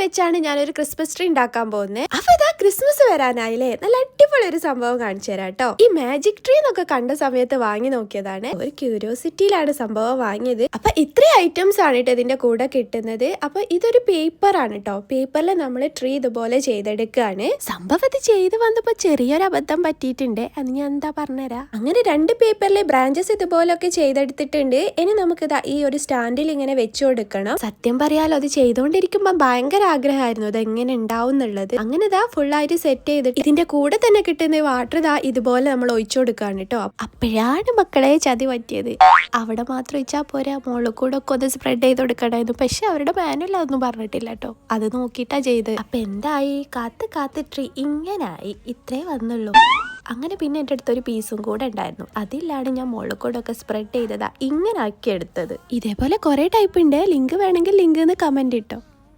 വെച്ചാണ് ഞാനൊരു Christmas tree ഉണ്ടാക്കാൻ പോകുന്നത്. അപ്പൊ ഇതാ ക്രിസ്മസ് വരാനായില്ലേ, നല്ല അടിപൊളി ഒരു സംഭവം കാണിച്ചു തരാം കേട്ടോ. ഈ മാജിക് ട്രീ എന്നൊക്കെ കണ്ട സമയത്ത് വാങ്ങി നോക്കിയതാണ്, ഒരു ക്യൂരിയോസിറ്റിയിലാണ് സംഭവം വാങ്ങിയത്. അപ്പൊ ഇത്രയും ഐറ്റംസ് ആണ് കേട്ടോ ഇതിന്റെ കൂടെ കിട്ടുന്നത്. അപ്പൊ ഇതൊരു പേപ്പർ ആണ് കേട്ടോ, പേപ്പറിൽ നമ്മൾ ട്രീ ഇതുപോലെ ചെയ്തെടുക്കുകയാണ്. സംഭവം ഇത് ചെയ്ത് വന്നപ്പോ ചെറിയൊരു അബദ്ധം പറ്റിയിട്ടുണ്ട്, അത് ഞാൻ എന്താ പറഞ്ഞുതരാം. അങ്ങനെ 2 പേപ്പറിലെ ബ്രാഞ്ചസ് ഇതുപോലൊക്കെ ചെയ്തെടുത്തിട്ടുണ്ട്. ഇനി നമുക്കിതാ ഈ ഒരു സ്റ്റാൻഡിൽ ഇങ്ങനെ വെച്ചു കൊടുക്കണം. സത്യം പറയാലോ, അത് ചെയ്തുകൊണ്ടിരിക്കുമ്പോ ഭയങ്കര ആഗ്രഹമായിരുന്നു അത് എങ്ങനെ ഉണ്ടാവും എന്നുള്ളത്. അങ്ങനെ ഇതാ ഫുള്ളായിട്ട് സെറ്റ് ചെയ്തിട്ട് ഇതിന്റെ കൂടെ തന്നെ കിട്ടുന്ന വാട്ടർ ഇതാ ഇതുപോലെ നമ്മൾ ഒഴിച്ചു കൊടുക്കുകയാണ് കേട്ടോ. അപ്പോഴാണ് മക്കളെ ചതി പറ്റിയത്. അവിടെ മാത്രം ഒഴിച്ചാൽ പോരാ, മുകളിൽ കൂടെ ഒക്കെ ഒന്ന് സ്പ്രെഡ് ചെയ്ത് കൊടുക്കണമായിരുന്നു. പക്ഷെ അവരുടെ മാനുവൽ അതൊന്നും പറഞ്ഞിട്ടില്ല കേട്ടോ, അത് നോക്കിയിട്ടാ ചെയ്ത്. അപ്പൊ എന്തായി, കാത്ത് ട്രീ ഇങ്ങനായി, ഇത്രേ വന്നുള്ളൂ. അങ്ങനെ പിന്നെ എൻ്റെ അടുത്തൊരു പീസും കൂടെ ഉണ്ടായിരുന്നു, അതിലാണ് ഞാൻ മുകളിൽ കൂടെ ഒക്കെ സ്പ്രെഡ് ചെയ്തതാ ഇങ്ങനെ ആക്കി എടുത്തത്. ഇതേപോലെ കുറെ ടൈപ്പ് ഉണ്ട്, ലിങ്ക് വേണമെങ്കിൽ ലിങ്ക് എന്ന് കമന്റ് ഇട്ടോ.